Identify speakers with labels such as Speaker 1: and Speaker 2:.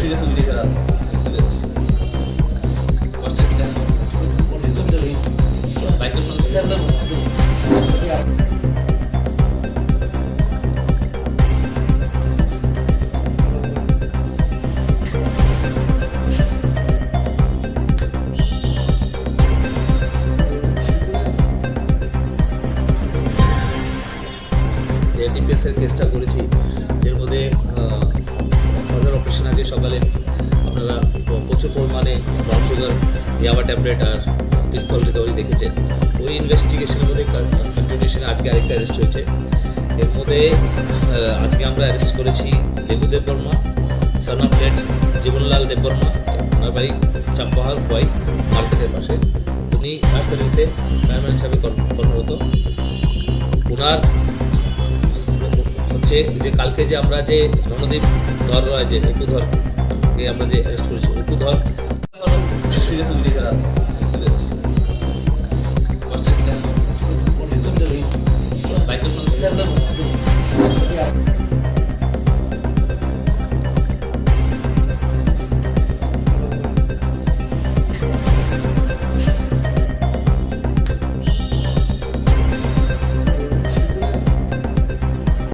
Speaker 1: tu utilizzare la forse che si sono lì vai che sono servono যে ডিপিএসের কেসটা করেছি যের মধ্যে ফার্দার অপারেশন আছে সকালে আপনারা প্রচুর পরিমাণে ব্রাউন সুগার ইয়াবা ট্যাবলেট আর পিস্তল রিকভারি দেখেছেন। ওই ইনভেস্টিগেশনের মধ্যে কন্টিনিউশনে আজকে আরেকটা অ্যারেস্ট হয়েছে। এর মধ্যে আজকে আমরা অ্যারেস্ট করেছি Debudeb Barma, son of late Jibanlal Debbarma. ওনার বাড়ি চাম্পাহার খোয়াই মার্কেটের পাশে। উনি ফায়ার সার্ভিসে ফায়ারম্যান হিসাবে কর্মরত। ওনার হচ্ছে যে কালকে যে আমরা যে রণদীপ ধর রয় যে অপুধরকে আমরা যে অ্যারেস্ট করেছি, অপুধর সিরিয়াস তো বিদেশে রাত বাইক তো সমস্যা